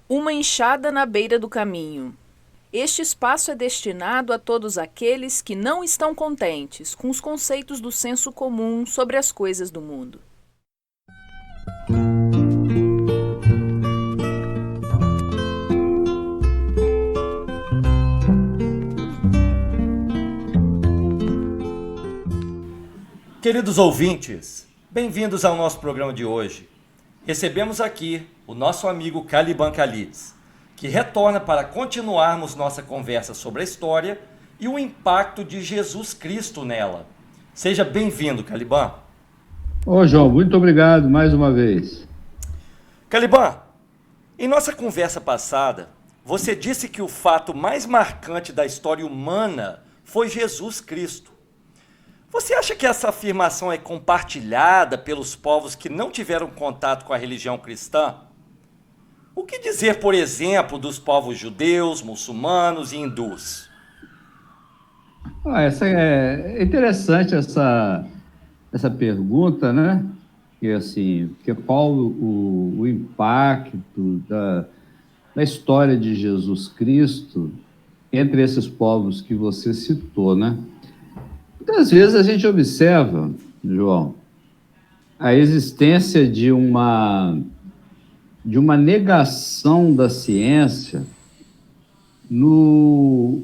Uma enxada na beira do caminho. Este espaço é destinado a todos aqueles que não estão contentes com os conceitos do senso comum sobre as coisas do mundo. Queridos ouvintes, bem-vindos ao nosso programa de hoje. Recebemos aqui o nosso amigo Caliban Calides, que retorna para continuarmos nossa conversa sobre a história e o impacto de Jesus Cristo nela. Seja bem-vindo, Caliban. Ô, João, muito obrigado mais uma vez. Caliban, em nossa conversa passada, você disse que o fato mais marcante da história humana foi Jesus Cristo. Você acha que essa afirmação é compartilhada pelos povos que não tiveram contato com a religião cristã? O que dizer, por exemplo, dos povos judeus, muçulmanos e hindus? Essa é interessante essa pergunta, né? Que assim, porque qual o impacto da história de Jesus Cristo entre esses povos que você citou, né? Muitas vezes a gente observa, João, a existência de uma negação da ciência no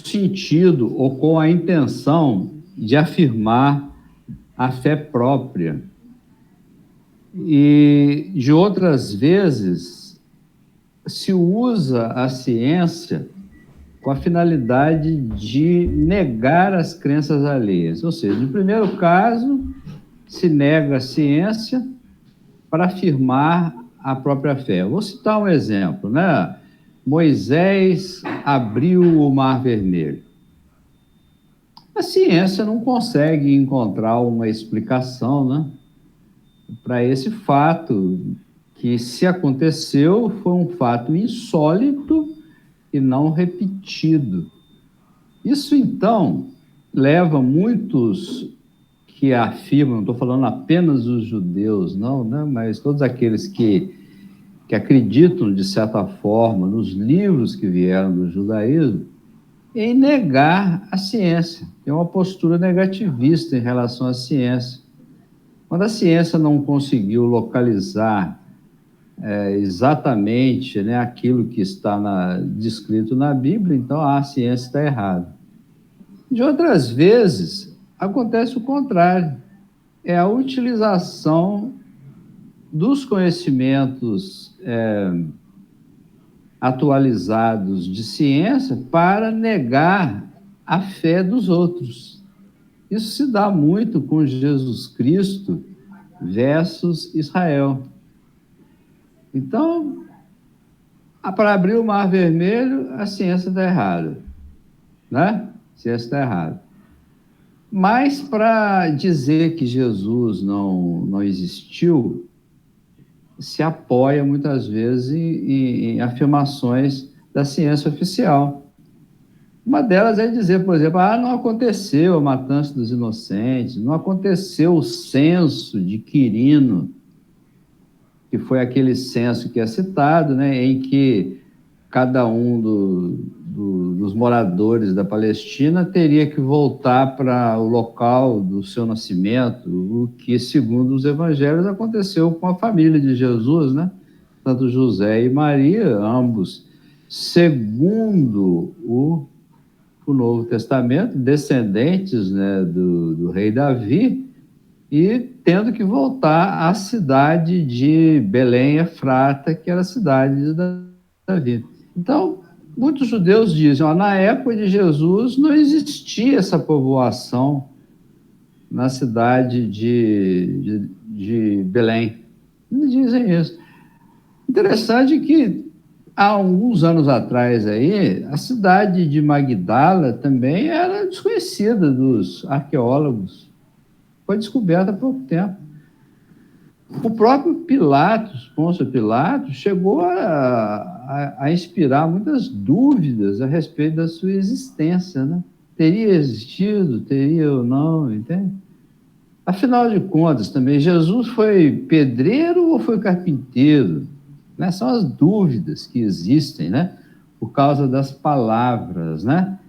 sentido ou com a intenção de afirmar a fé própria. E, de outras vezes, se usa a ciência com a finalidade de negar as crenças alheias. Ou seja, no primeiro caso, se nega a ciência para afirmar a própria fé. Vou citar um exemplo, né? Moisés abriu o Mar Vermelho. A ciência não consegue encontrar uma explicação, né, para esse fato, que se aconteceu, foi um fato insólito e não repetido. Isso, então, leva muitos que afirmam, não estou falando apenas os judeus, não, né, mas todos aqueles que acreditam, de certa forma, nos livros que vieram do judaísmo, em negar a ciência. Tem uma postura negativista em relação à ciência. Quando a ciência não conseguiu localizar exatamente, né, aquilo que está descrito na Bíblia, então a ciência está errada. De outras vezes, acontece o contrário. É a utilização dos conhecimentos atualizados de ciência para negar a fé dos outros. Isso se dá muito com Jesus Cristo versus Israel. Então, para abrir o Mar Vermelho, a ciência está errada, né? A ciência está errada. Mas para dizer que Jesus não existiu, se apoia muitas vezes em afirmações da ciência oficial. Uma delas é dizer, por exemplo, não aconteceu a matança dos inocentes, não aconteceu o censo de Quirino, que foi aquele censo que é citado, né, em que cada um dos moradores da Palestina teria que voltar para o local do seu nascimento, o que, segundo os evangelhos, aconteceu com a família de Jesus, né? Tanto José e Maria, ambos, segundo o Novo Testamento, descendentes, né, do rei Davi, e tendo que voltar à cidade de Belém Efrata, que era a cidade de Davi. Então, muitos judeus dizem, na época de Jesus não existia essa povoação na cidade de Belém. Eles dizem isso. Interessante que, há alguns anos atrás, aí, a cidade de Magdala também era desconhecida dos arqueólogos. Foi descoberta há pouco tempo. O próprio Pilatos, Pôncio Pilatos, chegou a inspirar muitas dúvidas a respeito da sua existência, né? Teria existido, teria ou não, entende? Afinal de contas, também, Jesus foi pedreiro ou foi carpinteiro? né? São as dúvidas que existem, né? Por causa das palavras, né?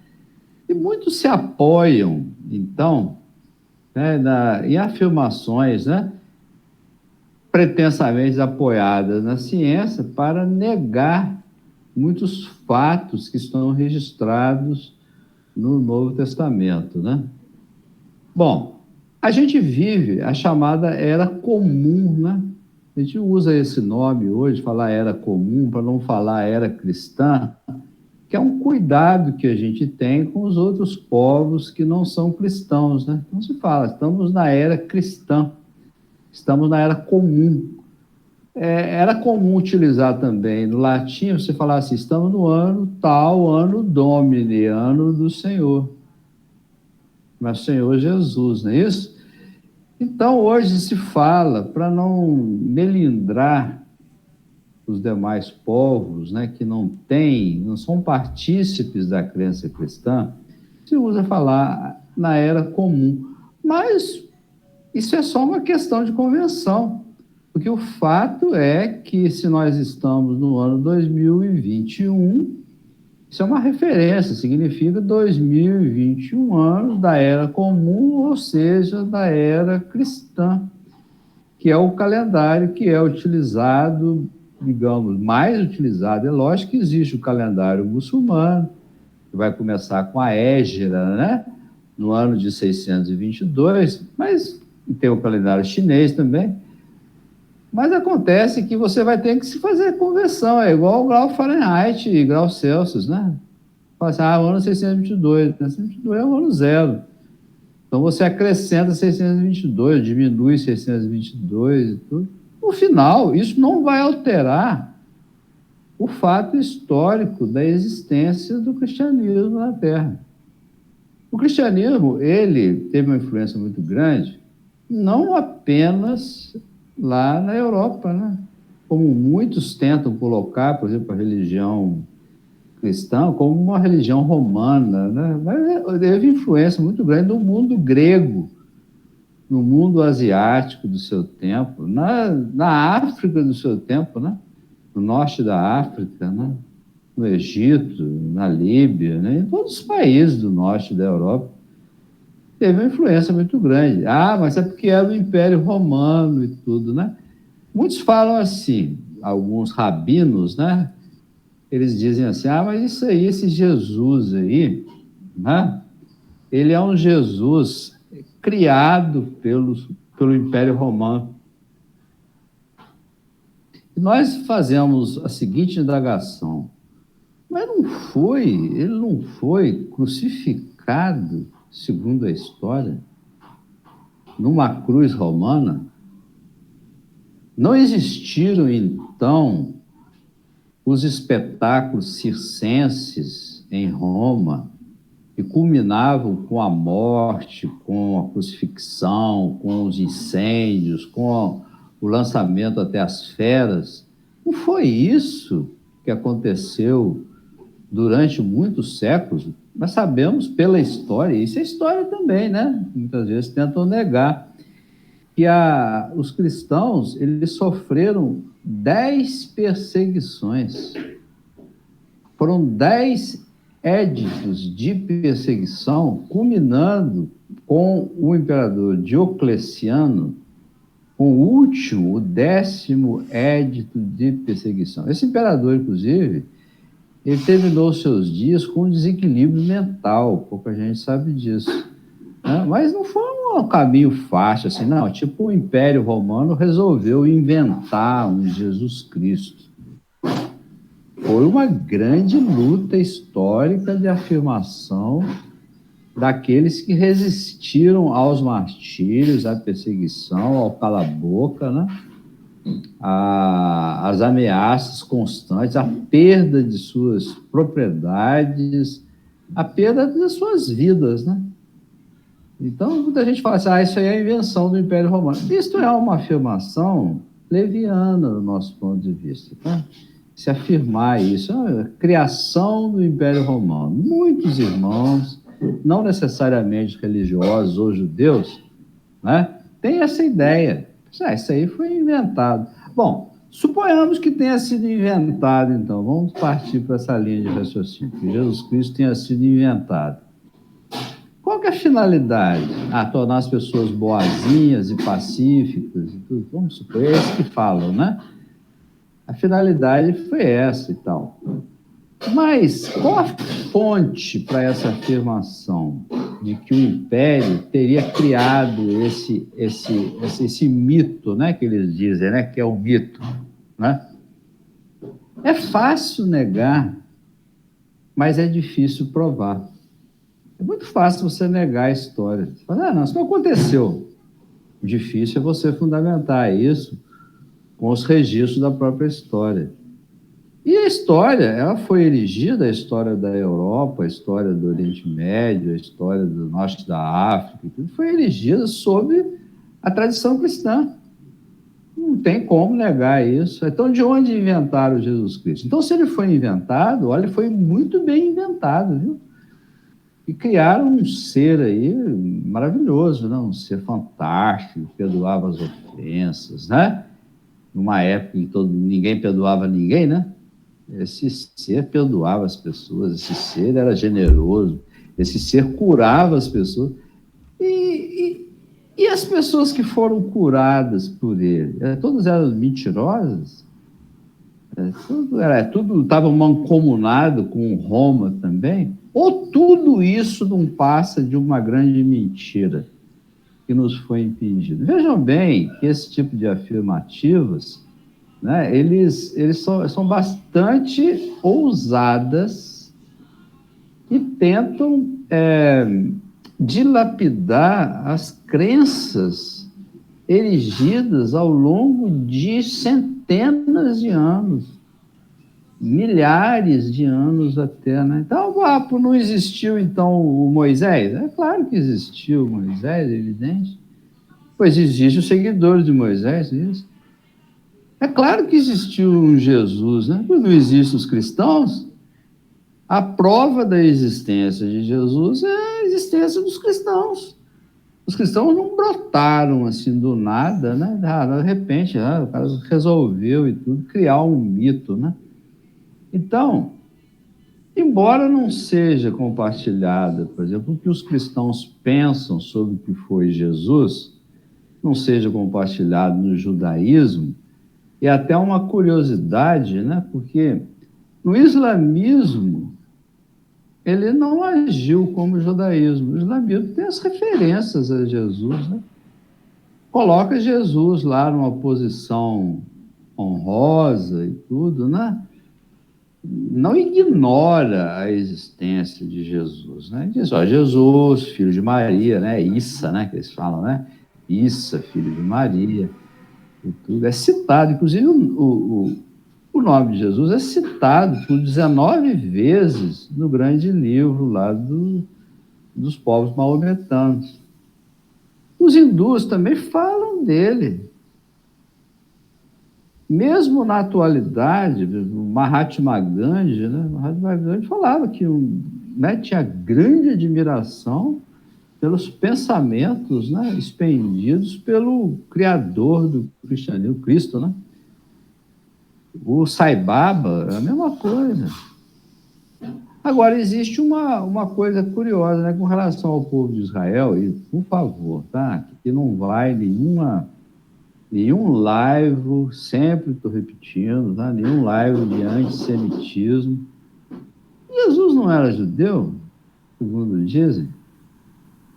E muitos se apoiam, então, né, em afirmações, né, pretensamente apoiadas na ciência para negar muitos fatos que estão registrados no Novo Testamento, né? Bom, a gente vive a chamada Era Comum, né? A gente usa esse nome hoje, falar Era Comum, para não falar Era Cristã, que é um cuidado que a gente tem com os outros povos que não são cristãos, né? Então se fala, estamos na Era Cristã, estamos na Era Comum. Era comum utilizar também no latim, você falar assim, estamos no ano tal, ano Domini, ano do Senhor. Mas Senhor Jesus, não é isso? Então, hoje se fala, para não melindrar os demais povos, né, que não são partícipes da crença cristã, se usa falar na Era Comum. Mas isso é só uma questão de convenção. Porque o fato é que, se nós estamos no ano 2021, isso é uma referência, significa 2021 anos da Era Comum, ou seja, da Era Cristã, que é o calendário que é utilizado, digamos, mais utilizado. É lógico que existe o calendário muçulmano, que vai começar com a Hégira, né? No ano de 622, mas tem o calendário chinês também. Mas acontece que você vai ter que se fazer conversão, é igual o grau Fahrenheit e grau Celsius, né? Fala assim, o ano 622, 622 é o ano zero. Então você acrescenta 622, diminui 622 e tudo. No final, isso não vai alterar o fato histórico da existência do cristianismo na Terra. O cristianismo, ele teve uma influência muito grande, não apenas lá na Europa, né? Como muitos tentam colocar, por exemplo, a religião cristã como uma religião romana, né? Mas teve influência muito grande no mundo grego, no mundo asiático do seu tempo, na África do seu tempo, né? No norte da África, né? No Egito, na Líbia, né? Em todos os países do norte da Europa. Teve uma influência muito grande. Mas é porque era o Império Romano e tudo, né? Muitos falam assim, alguns rabinos, né? Eles dizem assim, mas isso aí, esse Jesus aí, né? Ele é um Jesus criado pelo Império Romano. E nós fazemos a seguinte indagação, mas ele não foi crucificado, segundo a história, numa cruz romana? Não existiram, então, os espetáculos circenses em Roma, que culminavam com a morte, com a crucifixão, com os incêndios, com o lançamento até as feras? Não foi isso que aconteceu durante muitos séculos? Nós sabemos pela história, isso é história também, né? Muitas vezes tentam negar, que os cristãos, eles sofreram 10 perseguições. Foram 10 éditos de perseguição, culminando com o imperador Diocleciano, com o último, o 10º édito de perseguição. Esse imperador, inclusive, ele terminou seus dias com um desequilíbrio mental, pouca gente sabe disso, né? Mas não foi um caminho fácil, assim, não. Tipo, o Império Romano resolveu inventar um Jesus Cristo. Foi uma grande luta histórica de afirmação daqueles que resistiram aos martírios, à perseguição, ao cala-boca, né? As ameaças constantes, a perda de suas propriedades, a perda das suas vidas, né? Então, muita gente fala assim, isso aí é a invenção do Império Romano. Isso é uma afirmação leviana, do nosso ponto de vista, tá? Se afirmar isso, é a criação do Império Romano. Muitos irmãos, não necessariamente religiosos ou judeus, né, têm essa ideia. Isso aí foi inventado. Bom, Suponhamos que tenha sido inventado, então. Vamos partir para essa linha de raciocínio, que Jesus Cristo tenha sido inventado. Qual que é a finalidade? Tornar as pessoas boazinhas e pacíficas e tudo. Vamos supor, é isso que falam, né? A finalidade foi essa e tal. Mas qual a fonte para essa afirmação de que o Império teria criado esse mito, né, que eles dizem, né, que é o mito, né? É fácil negar, mas é difícil provar. É muito fácil você negar a história. Você fala, não, isso não aconteceu. O difícil é você fundamentar isso com os registros da própria história. E a história, ela foi erigida, a história da Europa, a história do Oriente Médio, a história do norte da África, tudo foi erigida sob a tradição cristã. Não tem como negar isso. Então, de onde inventaram Jesus Cristo? Então, se ele foi inventado, olha, ele foi muito bem inventado, viu? E criaram um ser aí maravilhoso, né? Um ser fantástico, que perdoava as ofensas, né? Numa época em que ninguém perdoava ninguém, né? Esse ser perdoava as pessoas, esse ser era generoso, esse ser curava as pessoas. E as pessoas que foram curadas por ele? Todas eram mentirosas? Tudo estava mancomunado com Roma também? Ou tudo isso não passa de uma grande mentira que nos foi impingido? Vejam bem que esse tipo de afirmativas, né, eles são bastante ousadas e tentam dilapidar as crenças erigidas ao longo de centenas de anos, milhares de anos até, né? Então, não existiu, então, o Moisés? É claro que existiu o Moisés, é evidente. Pois existem os seguidores de Moisés, isso. É claro que existiu um Jesus, né? Quando não existem os cristãos, a prova da existência de Jesus é a existência dos cristãos. Os cristãos não brotaram assim do nada, né? De repente, o cara resolveu e tudo, criar um mito, né? Então, embora não seja compartilhada, por exemplo, o que os cristãos pensam sobre o que foi Jesus, não seja compartilhado no judaísmo, e até uma curiosidade, né? Porque no islamismo, ele não agiu como o judaísmo. O islamismo tem as referências a Jesus, né? Coloca Jesus lá numa posição honrosa e tudo, né? Não ignora a existência de Jesus, né? Diz, Jesus, filho de Maria, né? Issa, né? Que eles falam, né? Issa, filho de Maria, e tudo. É citado, inclusive o nome de Jesus é citado por 19 vezes no grande livro lá dos povos maometanos. Os hindus também falam dele. Mesmo na atualidade, o Mahatma Gandhi, né? Mahatma Gandhi falava que tinha grande admiração pelos pensamentos, né, expendidos pelo criador do cristianismo, Cristo, né? O Sai Baba é a mesma coisa. Agora, existe uma coisa curiosa, né, com relação ao povo de Israel, e, por favor, tá? Que não vai nenhum laivo, sempre estou repetindo, tá? Nenhum laivo de antissemitismo. Jesus não era judeu, segundo dizem.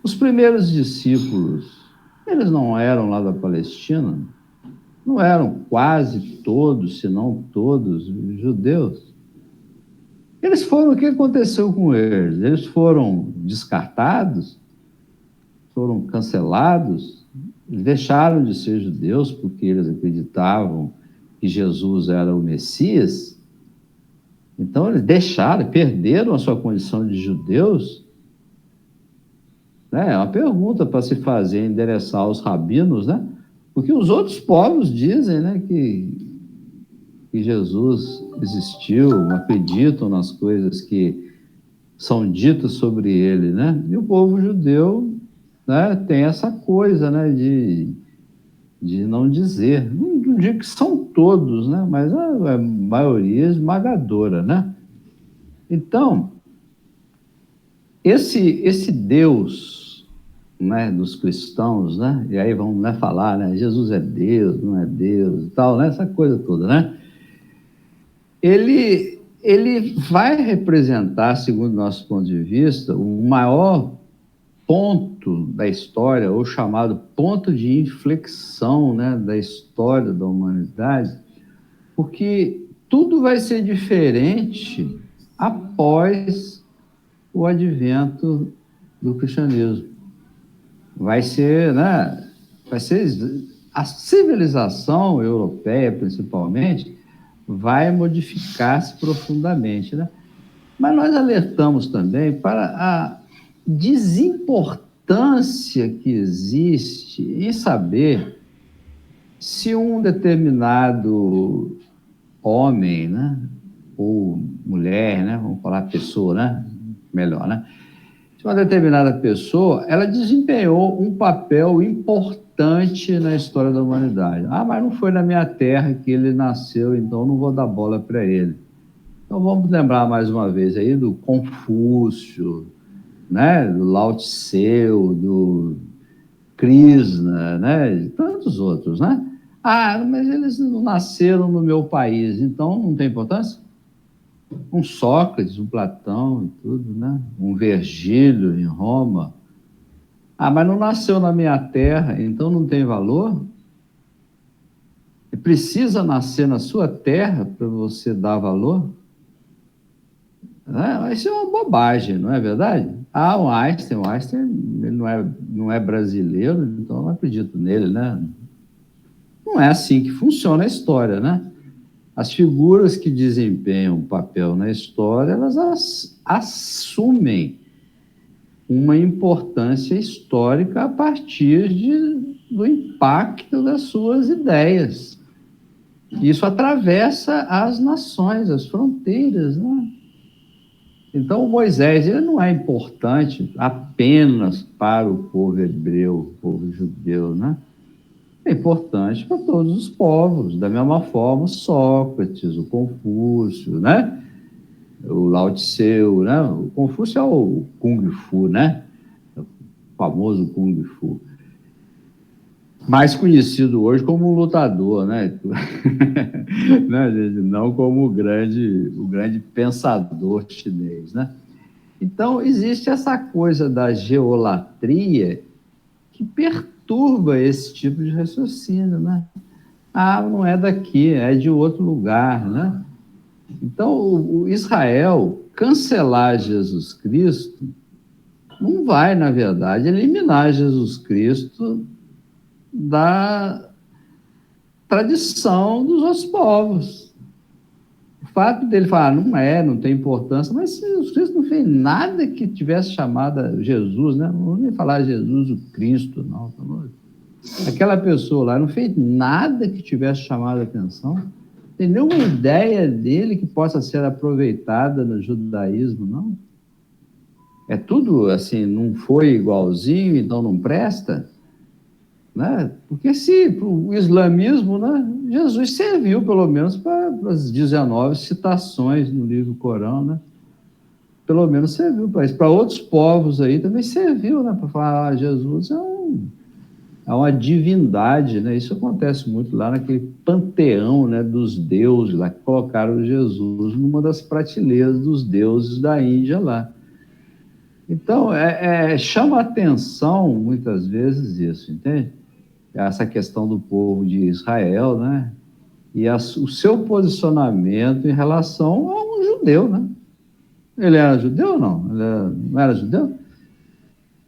Os primeiros discípulos, eles não eram lá da Palestina, não eram quase todos, se não todos, judeus. Eles foram, o que aconteceu com eles? Eles foram descartados, foram cancelados, deixaram de ser judeus porque eles acreditavam que Jesus era o Messias. Então, eles perderam a sua condição de judeus. É uma pergunta para se fazer, endereçar aos rabinos, né? Porque os outros povos dizem, né, que Jesus existiu, acreditam nas coisas que são ditas sobre ele, né? E o povo judeu, né, tem essa coisa, né, de de não dizer. Não digo que são todos, né? Mas a maioria esmagadora, né? Então, esse Deus, né, dos cristãos, né? E aí vamos, né, falar, né? Jesus é Deus, não é Deus e tal, né? Essa coisa toda, né? Ele vai representar, segundo nosso ponto de vista, o maior ponto da história, ou chamado ponto de inflexão, né, da história da humanidade, porque tudo vai ser diferente após o advento do cristianismo. Vai ser, né, a civilização europeia, principalmente, vai modificar-se profundamente, né? Mas nós alertamos também para a desimportância que existe em saber se um determinado homem, né, ou mulher, né, vamos falar pessoa, né, melhor, né, se uma determinada pessoa, ela desempenhou um papel importante na história da humanidade. Ah, mas não foi na minha terra que ele nasceu, então não vou dar bola para ele. Então vamos lembrar mais uma vez aí do Confúcio, né, do Lao Tseu, do Krishna, né, e tantos outros, né? Ah, mas eles não nasceram no meu país, então não tem importância? Um Sócrates, um Platão e tudo, né? Um Virgílio em Roma. Ah, mas não nasceu na minha terra, então não tem valor? E precisa nascer na sua terra para você dar valor? Isso é uma bobagem, não é verdade? Ah, o Einstein ele não é brasileiro, então eu não acredito nele, né? Não é assim que funciona a história, né? As figuras que desempenham um papel na história, elas assumem uma importância histórica a partir do impacto das suas ideias. Isso atravessa as nações, as fronteiras, né? Então, o Moisés, ele não é importante apenas para o povo hebreu, o povo judeu, né? É importante para todos os povos, da mesma forma Sócrates, o Confúcio, né? O Lao Tseu, né? O Confúcio é o Kung Fu, né? O famoso Kung Fu. Mais conhecido hoje como um lutador, né? Não como o grande pensador chinês, né? Então, existe essa coisa da geolatria que perturba esse tipo de raciocínio, né? Ah, não é daqui, é de outro lugar, né? Então, o Israel cancelar Jesus Cristo não vai, na verdade, eliminar Jesus Cristo da tradição dos outros povos. O fato dele falar, não tem importância, mas Jesus Cristo não fez nada que tivesse chamado Jesus, né? Não vou nem falar Jesus o Cristo, não. Aquela pessoa lá não fez nada que tivesse chamado a atenção. Não tem nenhuma ideia dele que possa ser aproveitada no judaísmo, não. É tudo assim, não foi igualzinho, então não presta. Né? Porque se o islamismo, né, Jesus serviu pelo menos para as 19 citações no livro Corão, né? Pelo menos serviu para isso. Para outros povos aí também serviu, né? Para falar, Jesus é uma divindade, né? Isso acontece muito lá naquele panteão, né, dos deuses lá, que colocaram Jesus numa das prateleiras dos deuses da Índia lá. Então, chama atenção muitas vezes isso, entende? Essa questão do povo de Israel, né? E o seu posicionamento em relação a um judeu, né? Ele era judeu ou não? Não era judeu?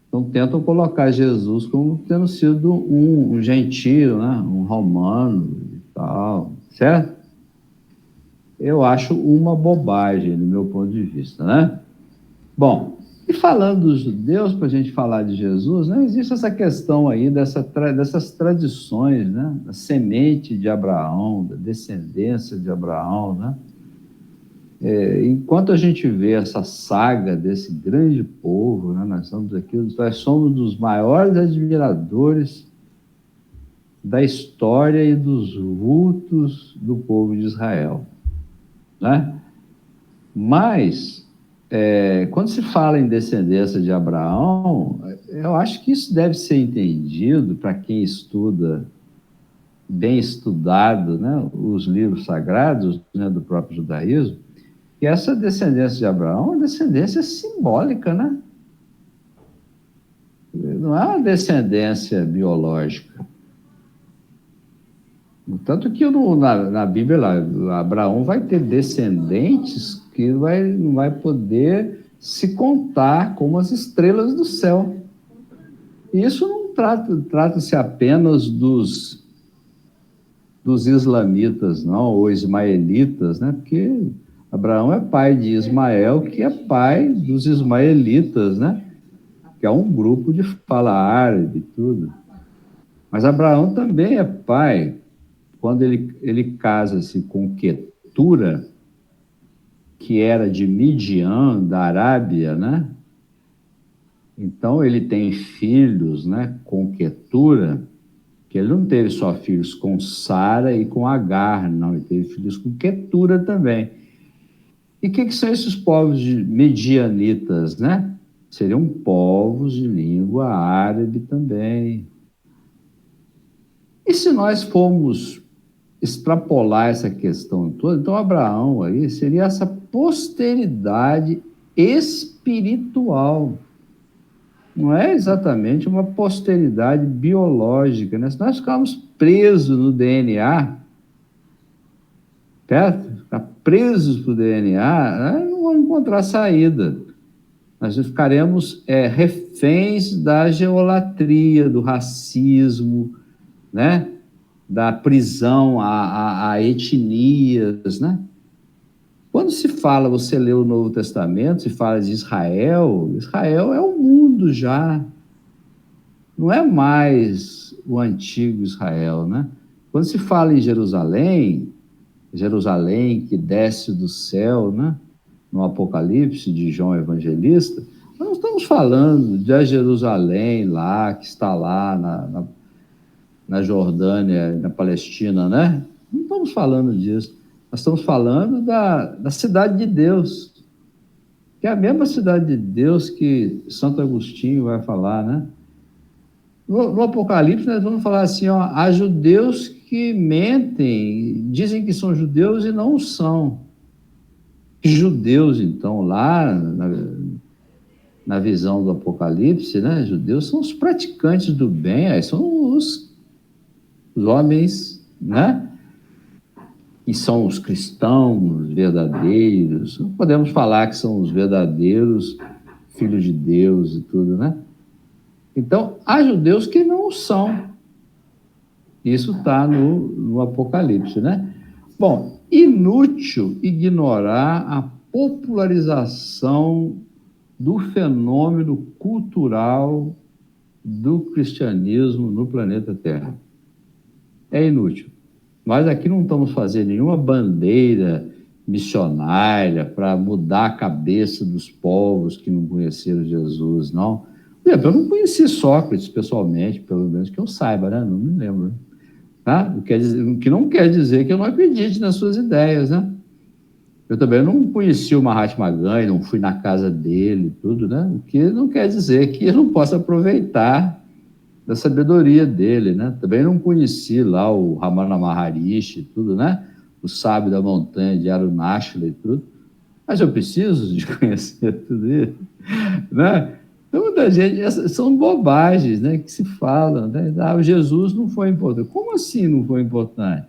Então tentam colocar Jesus como tendo sido um gentio, né? Um romano e tal, certo? Eu acho uma bobagem, do meu ponto de vista, né? Bom, e falando dos judeus, para a gente falar de Jesus, né, existe essa questão aí dessas tradições, né, da semente de Abraão, da descendência de Abraão, né? Enquanto a gente vê essa saga desse grande povo, né, nós somos dos maiores admiradores da história e dos vultos do povo de Israel, né? Mas, quando se fala em descendência de Abraão, eu acho que isso deve ser entendido para quem estuda, bem estudado, né, os livros sagrados, né, do próprio judaísmo, que essa descendência de Abraão é uma descendência simbólica, né? Não é uma descendência biológica. Tanto que na Bíblia, lá, Abraão vai ter descendentes que não vai poder se contar como as estrelas do céu. E isso não trata-se apenas dos islamitas, não, ou ismaelitas, né? Porque Abraão é pai de Ismael, que é pai dos ismaelitas, né? Que é um grupo de fala árabe e tudo. Mas Abraão também é pai, quando ele casa-se com Quetura, que era de Midian, da Arábia, né? Então ele tem filhos, né, com Quetura, que ele não teve só filhos com Sara e com Agar, não, ele teve filhos com Quetura também. E o que são esses povos medianitas, né? Seriam povos de língua árabe também. E se nós formos extrapolar essa questão toda, então Abraão aí seria essa posteridade espiritual. Não é exatamente uma posteridade biológica, né? Se nós ficarmos presos no DNA, certo? Ficar presos para o DNA, não vamos encontrar saída. Nós ficaremos reféns da geolatria, do racismo, né? Da prisão a etnias, né? Quando se fala, você lê o Novo Testamento, se fala de Israel, Israel é o mundo já, não é mais o antigo Israel, né? Quando se fala em Jerusalém, Jerusalém que desce do céu, né? No Apocalipse de João Evangelista, nós não estamos falando de Jerusalém lá, que está lá na Jordânia, na Palestina, né? Não estamos falando disso. Nós estamos falando da cidade de Deus, que é a mesma cidade de Deus que Santo Agostinho vai falar, né? No Apocalipse, nós vamos falar assim, ó, há judeus que mentem, dizem que são judeus e não são. Judeus, então, lá na visão do Apocalipse, né? Judeus são os praticantes do bem, aí são os homens, né? Que são os cristãos verdadeiros, não podemos falar que são os verdadeiros filhos de Deus e tudo, né? Então, há judeus que não são. Isso está no Apocalipse, né? Bom, inútil ignorar a popularização do fenômeno cultural do cristianismo no planeta Terra. É inútil. Nós aqui não estamos fazendo nenhuma bandeira missionária para mudar a cabeça dos povos que não conheceram Jesus, não. Por exemplo, eu não conheci Sócrates pessoalmente, pelo menos que eu saiba, né? Não me lembro. Tá? O que não quer dizer que eu não acredite nas suas ideias, né? Eu também não conheci o Mahatma Gandhi, não fui na casa dele, tudo, né? O que não quer dizer que eu não possa aproveitar da sabedoria dele, né? Também não conheci lá o Ramana Maharishi, tudo, né? O sábio da montanha de Arunachala e tudo. Mas eu preciso de conhecer tudo isso, né? Então, muita gente, são bobagens, né, que se falam, né? Ah, Jesus não foi importante. Como assim não foi importante?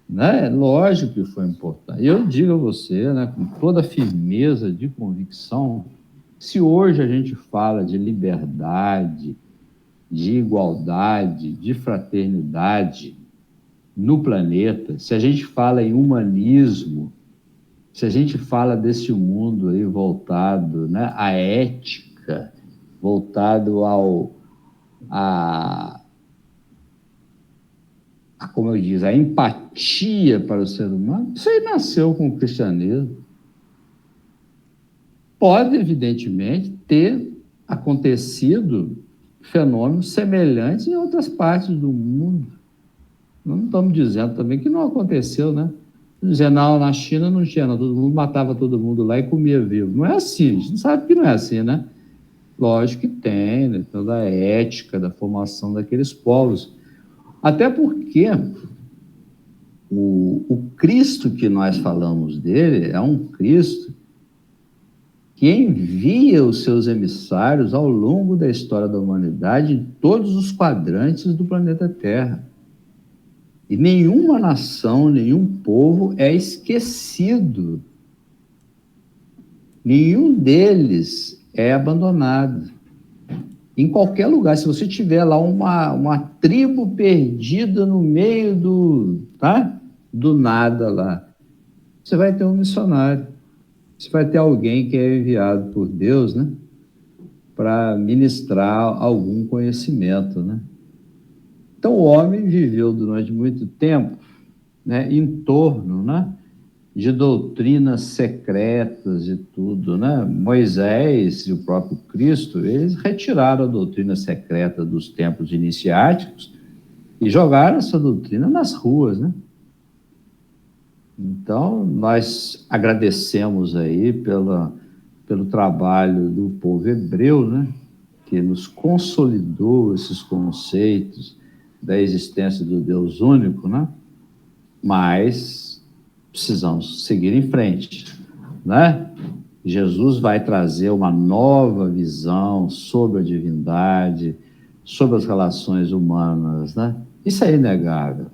Né? Lógico que foi importante. Eu digo a você, né, com toda firmeza de convicção, se hoje a gente fala de liberdade, de igualdade, de fraternidade no planeta, se a gente fala em humanismo, se a gente fala desse mundo aí voltado, né, à ética, voltado como eu disse, a empatia para o ser humano, isso aí nasceu com o cristianismo. Pode, evidentemente, ter acontecido fenômenos semelhantes em outras partes do mundo, Não estamos dizendo também que não aconteceu, né? Dizendo, não, na China não tinha, não, todo mundo matava todo mundo lá e comia vivo. Não é assim, a gente sabe que não é assim, né? Lógico que tem, né? Toda a ética da formação daqueles povos. Até porque o Cristo que nós falamos dele é um Cristo que envia os seus emissários ao longo da história da humanidade em todos os quadrantes do planeta Terra. E nenhuma nação, nenhum povo é esquecido. Nenhum deles é abandonado. Em qualquer lugar, se você tiver lá uma tribo perdida no meio do nada lá, você vai ter um missionário. Você vai ter alguém que é enviado por Deus, né, para ministrar algum conhecimento, né? Então, o homem viveu durante muito tempo, né, em torno, né, de doutrinas secretas e tudo, né? Moisés e o próprio Cristo, eles retiraram a doutrina secreta dos templos iniciáticos e jogaram essa doutrina nas ruas, né? Então, nós agradecemos aí pelo trabalho do povo hebreu, né, que nos consolidou esses conceitos da existência do Deus único, né? Mas precisamos seguir em frente, né? Jesus vai trazer uma nova visão sobre a divindade, sobre as relações humanas, né? Isso é inegável.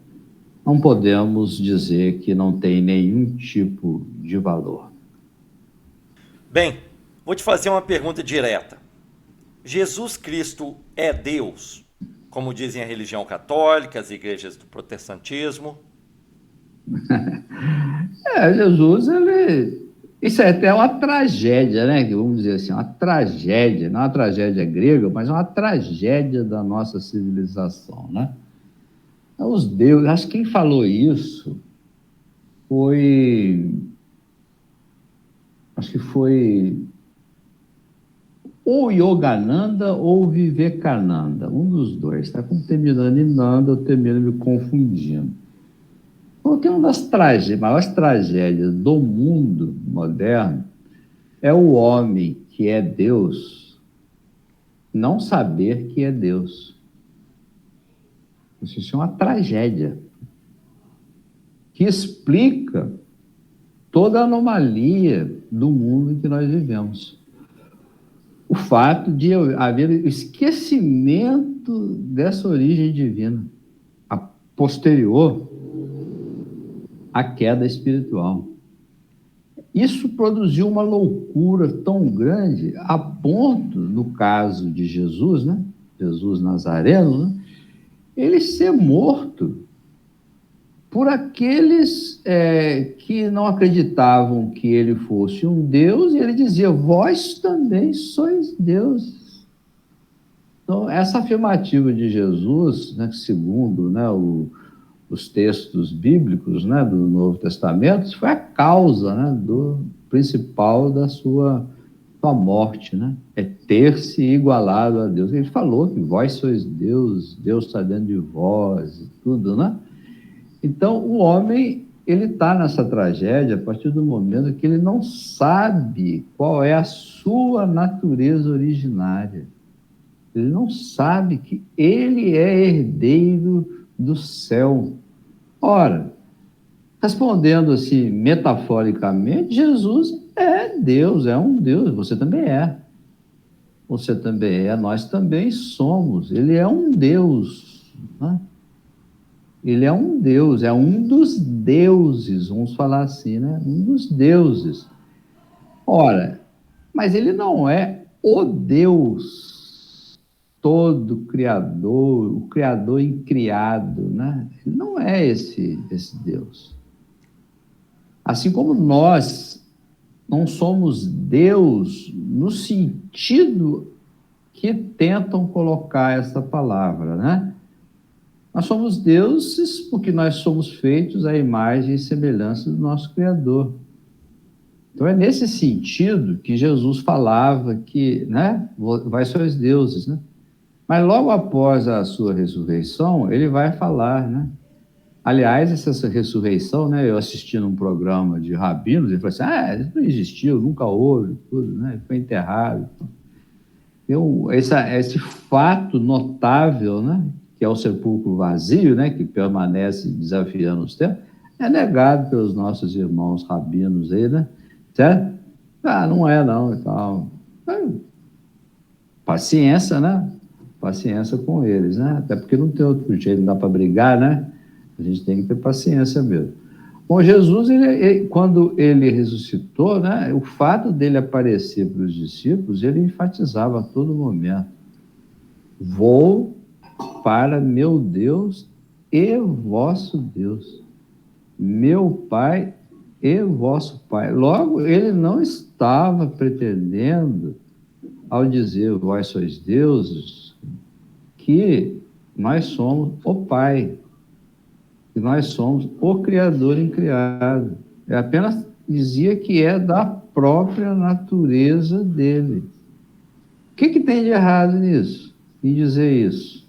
Não podemos dizer que não tem nenhum tipo de valor. Bem, vou te fazer uma pergunta direta. Jesus Cristo é Deus, como dizem a religião católica, as igrejas do protestantismo? Jesus, isso é até uma tragédia, né? Vamos dizer assim, uma tragédia, não uma tragédia grega, mas uma tragédia da nossa civilização, né? Os deuses, acho que quem falou isso acho que foi ou Yogananda ou Vivekananda, um dos dois, está terminando em Nanda, eu termino me confundindo. Porque uma das maiores tragédias do mundo moderno é o homem que é Deus não saber que é Deus. Isso é uma tragédia que explica toda a anomalia do mundo em que nós vivemos. O fato de haver esquecimento dessa origem divina, a posterior à queda espiritual. Isso produziu uma loucura tão grande, a ponto, no caso de Jesus, né? Jesus Nazareno, né? Ele ser morto por aqueles que não acreditavam que ele fosse um Deus, e ele dizia, vós também sois deuses. Então, essa afirmativa de Jesus, né, segundo, né, os textos bíblicos, né, do Novo Testamento, foi a causa, né, do principal da sua morte, né? É ter-se igualado a Deus. Ele falou que vós sois Deus, Deus está dentro de vós e tudo, né? Então, o homem, ele está nessa tragédia a partir do momento que ele não sabe qual é a sua natureza originária. Ele não sabe que ele é herdeiro do céu. Ora, respondendo assim, metaforicamente, Jesus é Deus, é um Deus, você também é. Você também é, nós também somos. Ele é um Deus, né? Ele é um Deus, é um dos deuses, vamos falar assim, né? Um dos deuses. Ora, mas ele não é o Deus todo criador, o criador incriado, né? Ele não é esse Deus. Assim como nós não somos Deus no sentido que tentam colocar essa palavra, né? Nós somos deuses porque nós somos feitos à imagem e semelhança do nosso Criador. Então é nesse sentido que Jesus falava que, né, vai ser os deuses, né? Mas logo após a sua ressurreição, ele vai falar, né, Aliás, essa ressurreição, né? Eu assisti num programa de rabinos, ele falou assim, isso não existiu, nunca houve, tudo, né? Ele foi enterrado. Esse fato notável, né? Que é o sepulcro vazio, né? Que permanece desafiando os tempos, é negado pelos nossos irmãos rabinos aí, né? Certo? Não é não, e tal. Paciência, né? Paciência com eles, né? Até porque não tem outro jeito, não dá para brigar, né? A gente tem que ter paciência mesmo. Bom, Jesus, quando ele ressuscitou, né, o fato dele aparecer para os discípulos, ele enfatizava a todo momento: vou para meu Deus e vosso Deus, meu Pai e vosso Pai. Logo, ele não estava pretendendo, ao dizer vós sois deuses, que nós somos o Pai, que nós somos o Criador incriado. Ele apenas dizia que é da própria natureza dele. O que tem de errado nisso? Em dizer isso?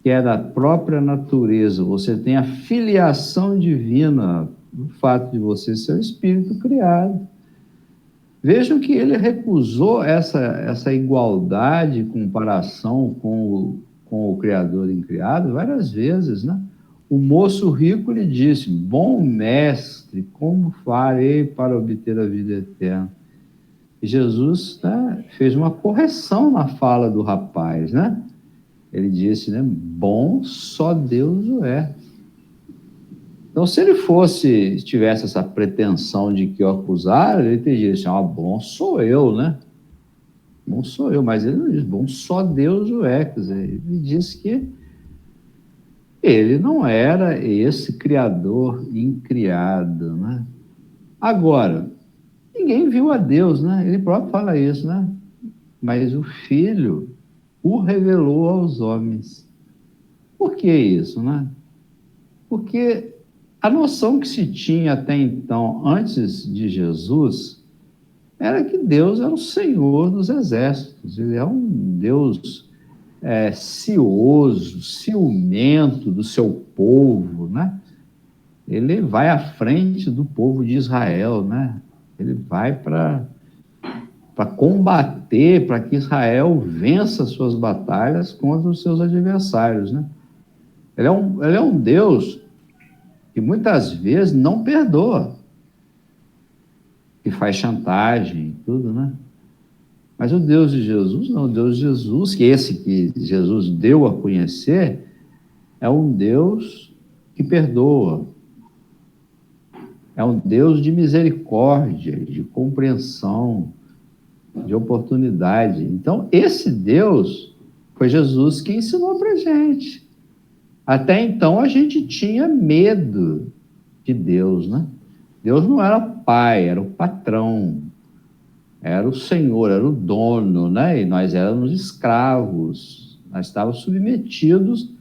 Que é da própria natureza. Você tem a filiação divina, o fato de você ser o Espírito criado. Vejam que ele recusou essa igualdade, comparação com o Criador incriado várias vezes, né? O moço rico lhe disse: bom mestre, como farei para obter a vida eterna? E Jesus, né, fez uma correção na fala do rapaz, né? Ele disse, né, bom só Deus o é. Então, se ele tivesse essa pretensão de que o acusaram, ele teria dito assim, bom sou eu, né? Bom sou eu, mas ele não disse, bom só Deus o é. Quer dizer, ele disse que ele não era esse Criador incriado, né? Agora, ninguém viu a Deus, né? Ele próprio fala isso, né? Mas o Filho o revelou aos homens. Por que isso, né? Porque a noção que se tinha até então, antes de Jesus, era que Deus era o Senhor dos exércitos. Ele é um Deus cioso, ciumento do seu povo, né? Ele vai à frente do povo de Israel, né? Ele vai para combater, para que Israel vença suas batalhas contra os seus adversários, né? Ele é um Deus que muitas vezes não perdoa, que faz chantagem e tudo, né? Mas o Deus de Jesus não, o Deus de Jesus, que Jesus deu a conhecer, é um Deus que perdoa, é um Deus de misericórdia, de compreensão, de oportunidade. Então, esse Deus foi Jesus que ensinou para a gente. Até então, a gente tinha medo de Deus, né? Deus não era pai, era o patrão, era o Senhor, era o dono, né? E nós éramos escravos, nós estávamos submetidos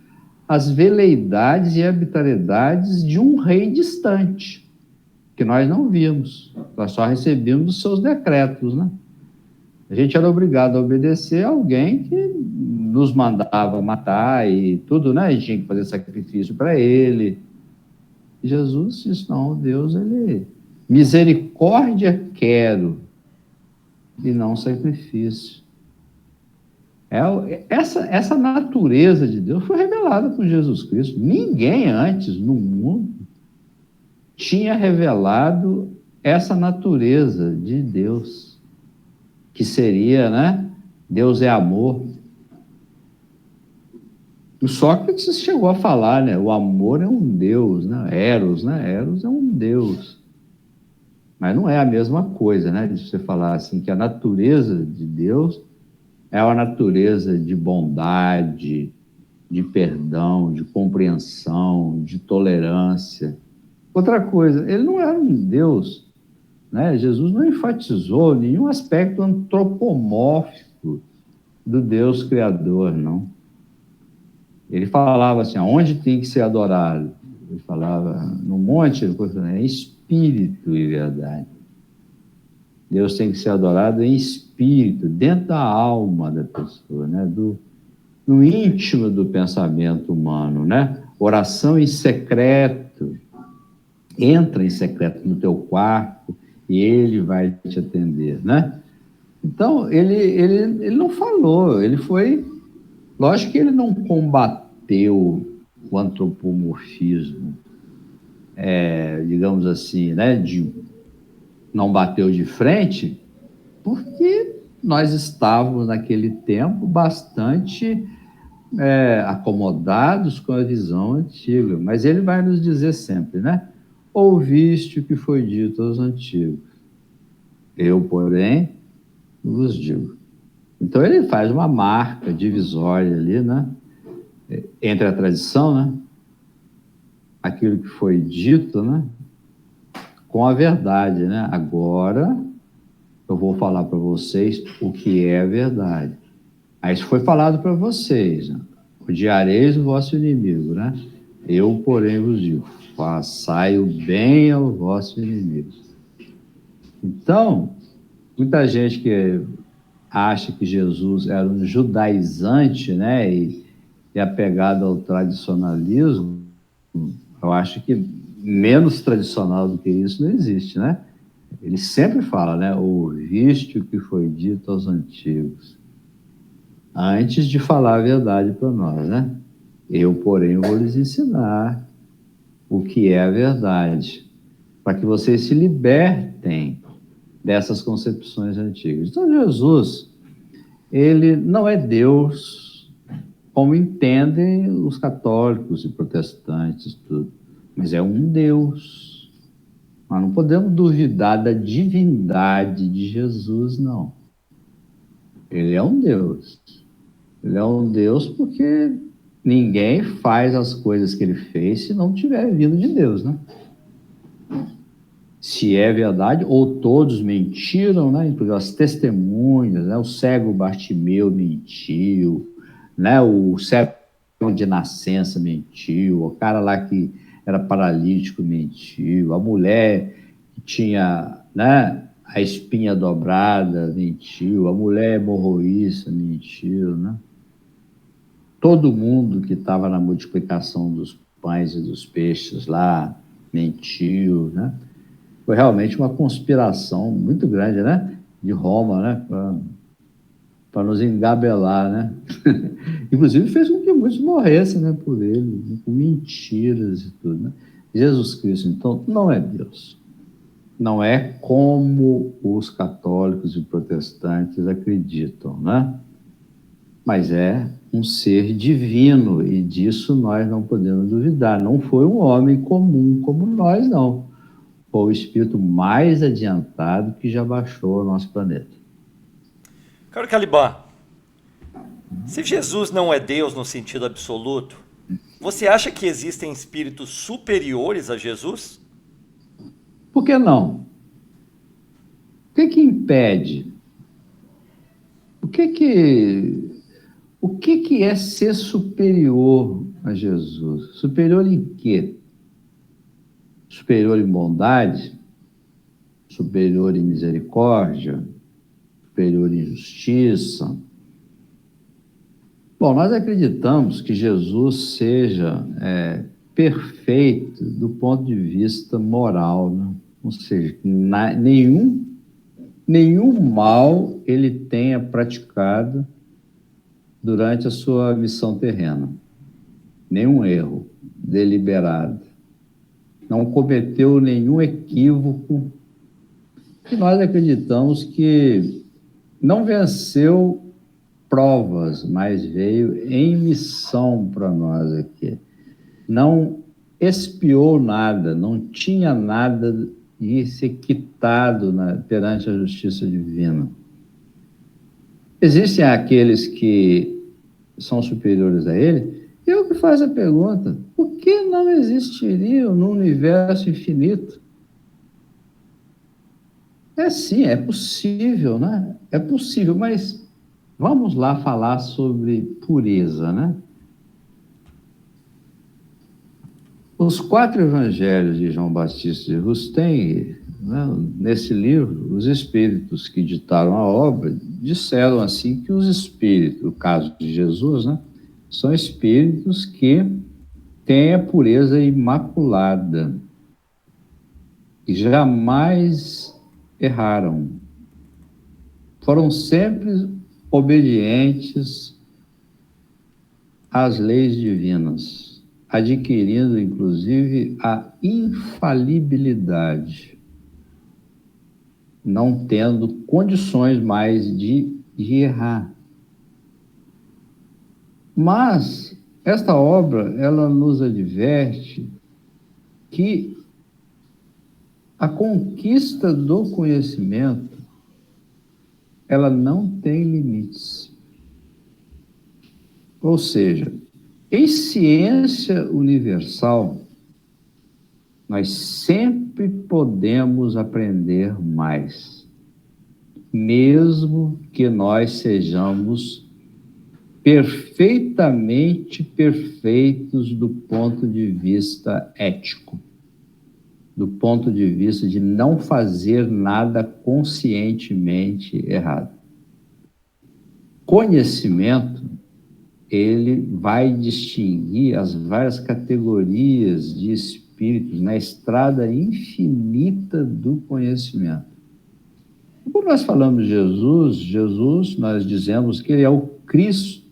às veleidades e arbitrariedades de um rei distante, que nós não vimos, nós só recebíamos os seus decretos, né? A gente era obrigado a obedecer a alguém que nos mandava matar e tudo, né? A gente tinha que fazer sacrifício para ele. E Jesus disse, não, Deus, ele... misericórdia quero, e não sacrifício. Essa natureza de Deus foi revelada por Jesus Cristo. Ninguém antes no mundo tinha revelado essa natureza de Deus, que seria, né? Deus é amor. O Sócrates chegou a falar, né? O amor é um Deus, né? Eros, né? Eros é um Deus. Mas não é a mesma coisa, né? De você falar assim, que a natureza de Deus é uma natureza de bondade, de perdão, de compreensão, de tolerância. Outra coisa, ele não era um Deus, né? Jesus não enfatizou nenhum aspecto antropomórfico do Deus Criador, não. Ele falava assim, aonde tem que ser adorado? Ele falava, no monte, em espírito e verdade. Deus tem que ser adorado em espírito, dentro da alma da pessoa, né? No íntimo do pensamento humano, né? oração em secreto. Entra em secreto no teu quarto e ele vai te atender, né? Então, ele não falou, ele foi... Lógico que ele não combateu o antropomorfismo, digamos assim, né? Não bateu de frente, porque nós estávamos, naquele tempo, bastante acomodados com a visão antiga. Mas ele vai nos dizer sempre, né? Ouviste o que foi dito aos antigos. Eu, porém, vos digo. Então, ele faz uma marca divisória ali, né? Entre a tradição, né? Aquilo que foi dito, né? Com a verdade, né? Agora, eu vou falar para vocês o que é a verdade. Aí isso foi falado para vocês, né? Odiareis o vosso inimigo, né? Eu, porém, vos digo, façai o bem ao vosso inimigo. Então, muita gente que acha que Jesus era um judaizante, né? E apegado ao tradicionalismo, eu acho que menos tradicional do que isso não existe, né? Ele sempre fala, né? Ouviste o que foi dito aos antigos. Antes de falar a verdade para nós, né? Eu, porém, vou lhes ensinar o que é a verdade, para que vocês se libertem dessas concepções antigas. Então, Jesus, ele não é Deus como entendem os católicos e protestantes, tudo, mas é um Deus. Nós não podemos duvidar da divindade de Jesus, não. Ele é um Deus. Ele é um Deus porque ninguém faz as coisas que ele fez se não tiver vindo de Deus, né? Se é verdade, ou todos mentiram, né? Inclusive as testemunhas, né? O cego Bartimeu mentiu, né? O cego de nascença mentiu, o cara lá que era paralítico mentiu, a mulher que tinha, né, a espinha dobrada mentiu, a mulher hemorroísta mentiu, né? Todo mundo que estava na multiplicação dos pães e dos peixes lá mentiu, né? Foi realmente uma conspiração muito grande, né? De Roma, né? Para nos engabelar, né? Inclusive fez com que muitos morressem, né? Por ele, com mentiras e tudo, né? Jesus Cristo, então, não é Deus. Não é como os católicos e protestantes acreditam, né? Mas é um ser divino, e disso nós não podemos duvidar. Não foi um homem comum como nós, não. Foi o espírito mais adiantado que já baixou ao nosso planeta. Caro Caliban, se Jesus não é Deus no sentido absoluto, você acha que existem espíritos superiores a Jesus? Por que não? O que impede? O que é ser superior a Jesus? Superior em quê? Superior em bondade? Superior em misericórdia? Superior em justiça? Bom, nós acreditamos que Jesus seja perfeito do ponto de vista moral, né? Ou seja, nenhum mal ele tenha praticado durante a sua missão terrena. Nenhum erro deliberado. Não cometeu nenhum equívoco. E nós acreditamos que não venceu provas, mas veio em missão para nós aqui. Não expiou nada, não tinha nada de ser quitado perante a justiça divina. Existem aqueles que são superiores a ele, e eu que faço a pergunta, por que não existiriam no universo infinito? Sim, é possível, né? É possível, mas vamos lá falar sobre pureza, né? Os 4 evangelhos de João Batista de Rustem, né, nesse livro, os espíritos que ditaram a obra disseram assim que os espíritos, no caso de Jesus, né, são espíritos que têm a pureza imaculada, que jamais erraram. Foram sempre obedientes às leis divinas, adquirindo, inclusive, a infalibilidade, não tendo condições mais de errar. Mas esta obra, ela nos adverte que a conquista do conhecimento, ela não tem limites. Ou seja, em ciência universal, nós sempre podemos aprender mais, mesmo que nós sejamos perfeitamente perfeitos do ponto de vista ético, do ponto de vista de não fazer nada conscientemente errado. Conhecimento, ele vai distinguir as várias categorias de espíritos na estrada infinita do conhecimento. Quando nós falamos de Jesus, nós dizemos que ele é o Cristo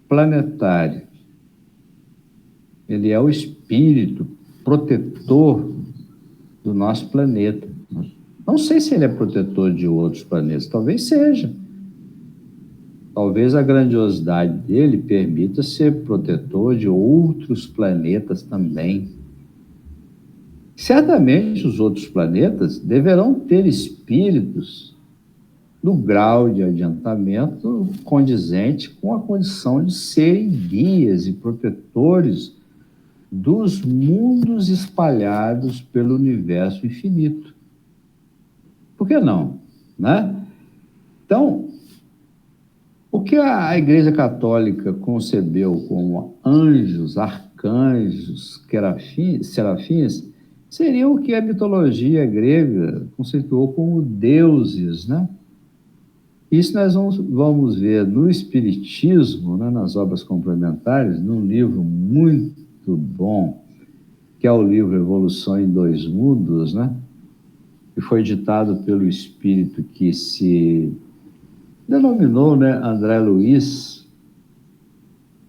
planetário. Ele é o espírito protetor do nosso planeta. Não sei se ele é protetor de outros planetas, talvez seja. Talvez a grandiosidade dele permita ser protetor de outros planetas também. Certamente os outros planetas deverão ter espíritos do grau de adiantamento condizente com a condição de serem guias e protetores dos mundos espalhados pelo universo infinito. Por que não? Né? Então, o que a Igreja Católica concebeu como anjos, arcanjos, serafins, seria o que a mitologia grega conceituou como deuses, né? Isso nós vamos ver no Espiritismo, né, nas obras complementares, num livro muito bom, que é o livro Evolução em Dois Mundos, né? Que foi ditado pelo espírito que se denominou, né, André Luiz,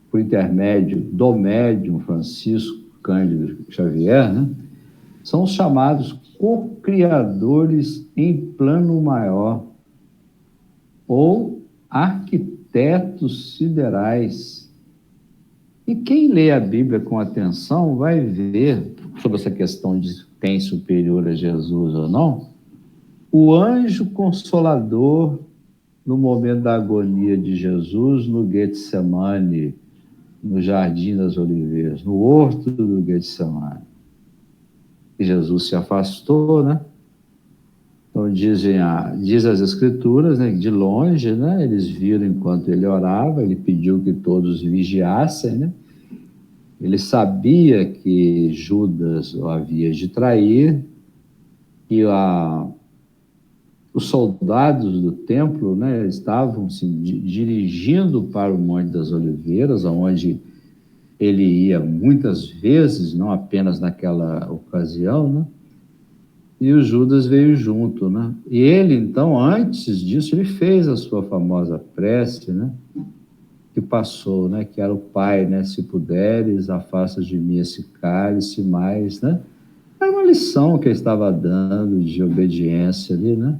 por intermédio do médium Francisco Cândido Xavier, né? São os chamados co-criadores em plano maior, ou arquitetos siderais. E quem lê a Bíblia com atenção vai ver, sobre essa questão de quem superior a Jesus ou não, o anjo consolador no momento da agonia de Jesus no Getsemane, no Jardim das Oliveiras, no horto do Getsemane. E Jesus se afastou, né? Então, diz as Escrituras, né, de longe, né, eles viram enquanto ele orava, ele pediu que todos vigiassem, né? Ele sabia que Judas o havia de trair, e os soldados do templo, né, estavam se dirigindo para o Monte das Oliveiras, onde ele ia muitas vezes, não apenas naquela ocasião, né? E o Judas veio junto, né? E ele, então, antes disso, ele fez a sua famosa prece, né? Que passou, né? Que era o Pai, né? Se puderes, afasta de mim esse cálice, mais, né? Era uma lição que ele estava dando de obediência ali, né?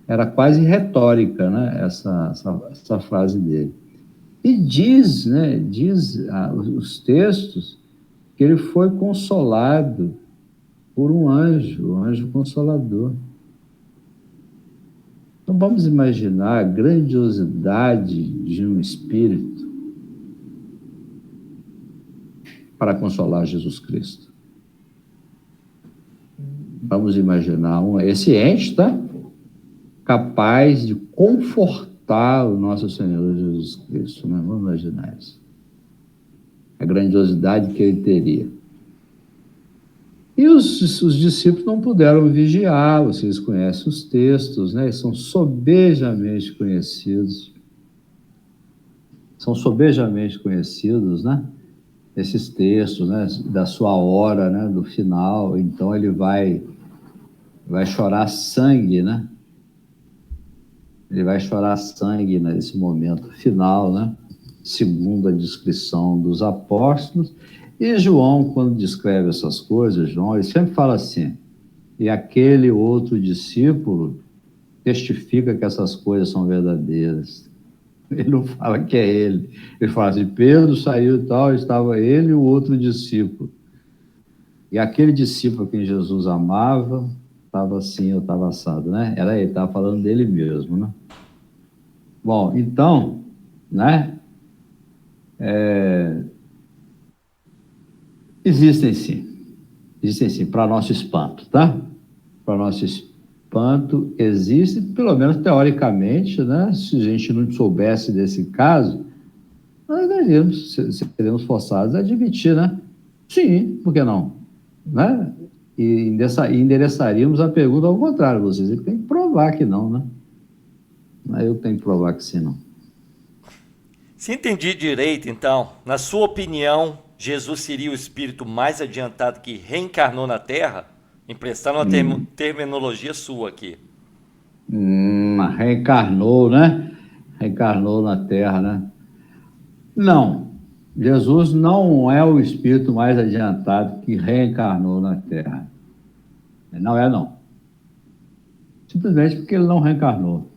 Era quase retórica, né? Essa frase dele. E diz, né? Os textos que ele foi consolado por um anjo consolador. Então vamos imaginar a grandiosidade de um espírito para consolar Jesus Cristo. Vamos imaginar esse ente, tá? Capaz de confortar o nosso Senhor Jesus Cristo, né? Vamos imaginar isso. A grandiosidade que ele teria. E os discípulos não puderam vigiar, vocês conhecem os textos, né? Eles são sobejamente conhecidos. São sobejamente conhecidos, né? esses textos, né, da sua hora, né, do final. Então ele vai chorar sangue, né? Ele vai chorar sangue nesse momento final, né? Segundo a descrição dos apóstolos. E João, quando descreve essas coisas, João, ele sempre fala assim: e aquele outro discípulo testifica que essas coisas são verdadeiras. Ele não fala que é ele. Ele fala assim: Pedro saiu e tal, estava ele e o outro discípulo. E aquele discípulo que Jesus amava estava assim, eu estava assado, né? Era ele, estava falando dele mesmo, né? Bom, então, né? Existem sim, para nosso espanto, tá? Para nosso espanto, existe, pelo menos teoricamente, né? Se a gente não soubesse desse caso, nós seríamos forçados a admitir, né? Sim, por que não? Né? E endereçaríamos a pergunta ao contrário, vocês têm que provar que não, né? Eu tenho que provar que sim, não. Se entendi direito, então, na sua opinião, Jesus seria o espírito mais adiantado que reencarnou na Terra? Emprestando uma terminologia sua aqui. Reencarnou, né? Reencarnou na Terra, né? Não, Jesus não é o espírito mais adiantado que reencarnou na Terra. Não é, não. Simplesmente porque ele não reencarnou.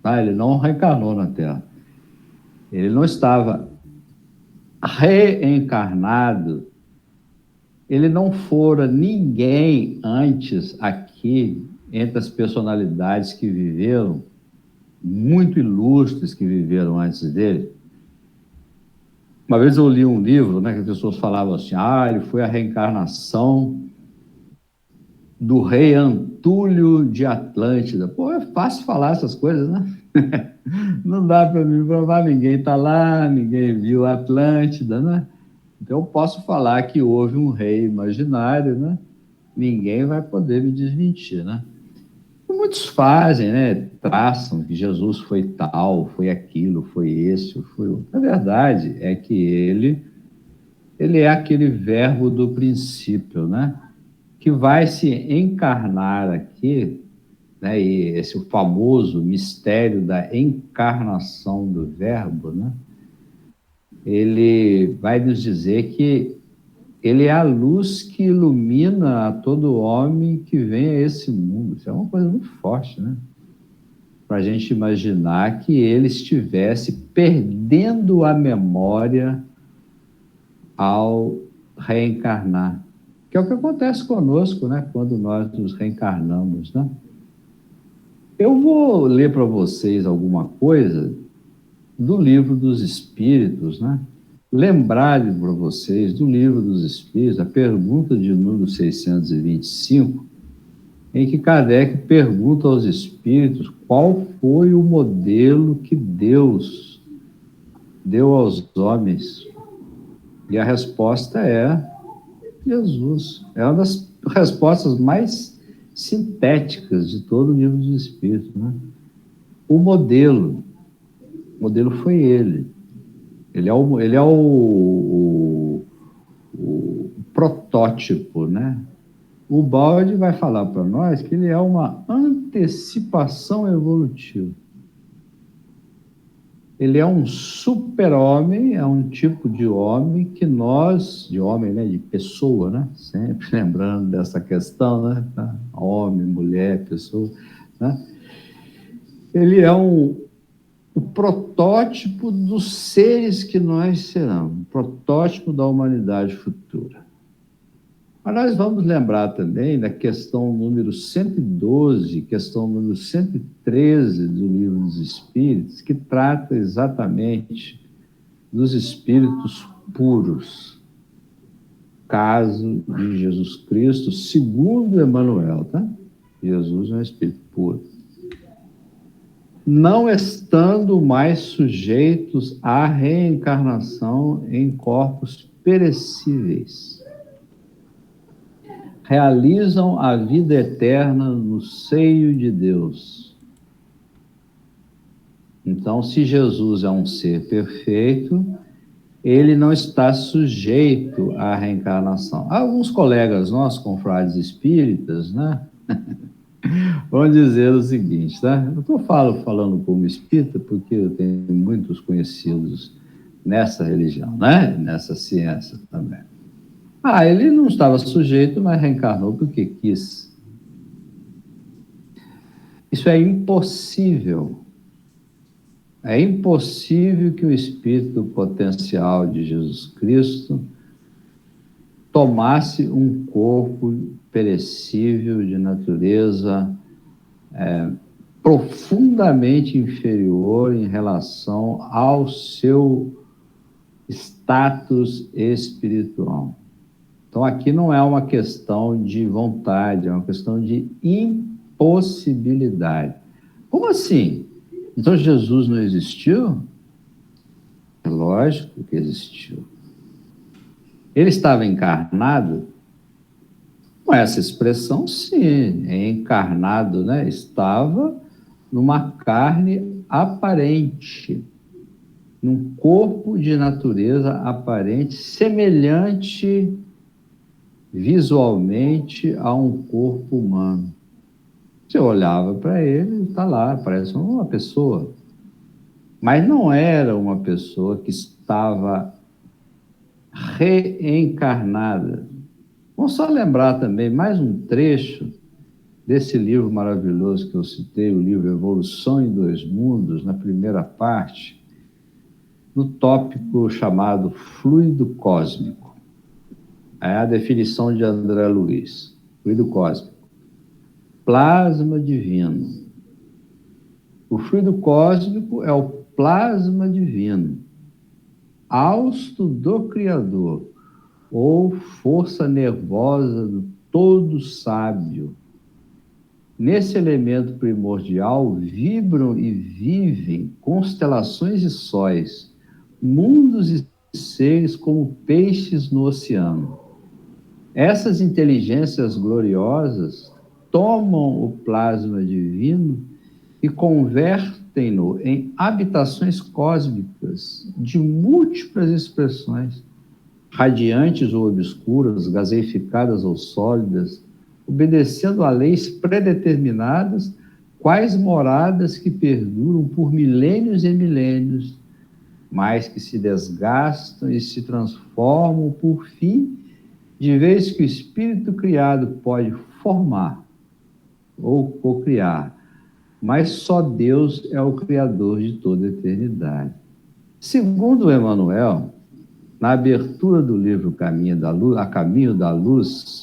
Tá? Ele não reencarnou na Terra. Ele não estava reencarnado. Ele não fora ninguém antes aqui, entre as personalidades que viveram, muito ilustres que viveram antes dele. Uma vez eu li um livro, né, que as pessoas falavam assim: ele foi a reencarnação do rei Antúlio de Atlântida. Pô, é fácil falar essas coisas, né? Não dá para me provar, ninguém está lá, ninguém viu Atlântida, né? Então eu posso falar que houve um rei imaginário, né? Ninguém vai poder me desmentir, né? Muitos fazem, né? Traçam que Jesus foi tal, foi aquilo, foi esse, foi outro. A verdade é que ele é aquele verbo do princípio, né? Que vai se encarnar aqui, né? E esse o famoso mistério da encarnação do verbo, né? Ele vai nos dizer que ele é a luz que ilumina a todo homem que vem a esse mundo. Isso é uma coisa muito forte, né? Para a gente imaginar que ele estivesse perdendo a memória ao reencarnar. Que é o que acontece conosco, né? Quando nós nos reencarnamos, né? Eu vou ler para vocês alguma coisa do Livro dos Espíritos, né? Lembrar para vocês do Livro dos Espíritos, a pergunta de número 625, em que Kardec pergunta aos espíritos qual foi o modelo que Deus deu aos homens. E a resposta é Jesus. É uma das respostas mais sintéticas de todo o Livro dos Espíritos, né? O modelo foi ele. Ele é o protótipo, né? O Balde vai falar para nós que ele é uma antecipação evolutiva. Ele é um super-homem, é um tipo de homem que nós, de homem, né, de pessoa, né? Sempre lembrando dessa questão, né? Homem, mulher, pessoa, né? Ele é o protótipo dos seres que nós seremos, o protótipo da humanidade futura. Mas nós vamos lembrar também da questão número 112, questão número 113 do Livro dos Espíritos, que trata exatamente dos espíritos puros. Caso de Jesus Cristo, segundo Emmanuel, tá? Jesus é um espírito puro. Não estando mais sujeitos à reencarnação em corpos perecíveis. Realizam a vida eterna no seio de Deus. Então, se Jesus é um ser perfeito, ele não está sujeito à reencarnação. Alguns colegas nossos, confrades espíritas, né, vão dizer o seguinte, tá? Eu estou falando como espírita porque eu tenho muitos conhecidos nessa religião, né, nessa ciência também. Ele não estava sujeito, mas reencarnou porque quis. Isso é impossível. É impossível que o espírito potencial de Jesus Cristo tomasse um corpo perecível de natureza profundamente inferior em relação ao seu status espiritual. Então, aqui não é uma questão de vontade, é uma questão de impossibilidade. Como assim? Então, Jesus não existiu? É lógico que existiu. Ele estava encarnado? Com essa expressão, sim, é encarnado, né? Estava numa carne aparente, num corpo de natureza aparente, semelhante visualmente a um corpo humano. Você olhava para ele, está lá, parece uma pessoa. Mas não era uma pessoa que estava reencarnada. Vamos só lembrar também mais um trecho desse livro maravilhoso que eu citei, o livro Evolução em Dois Mundos, na primeira parte, no tópico chamado fluido cósmico. É a definição de André Luiz, fluido cósmico. Plasma divino. O fluido cósmico é o plasma divino, hausto do Criador, ou força nervosa do todo sábio. Nesse elemento primordial vibram e vivem constelações e sóis, mundos e seres como peixes no oceano. Essas inteligências gloriosas tomam o plasma divino e convertem-no em habitações cósmicas de múltiplas expressões, radiantes ou obscuras, gaseificadas ou sólidas, obedecendo a leis predeterminadas, quais moradas que perduram por milênios e milênios, mas que se desgastam e se transformam por fim, de vez que o espírito criado pode formar ou cocriar, mas só Deus é o Criador de toda a eternidade. Segundo Emmanuel, na abertura do livro A Caminho da Luz,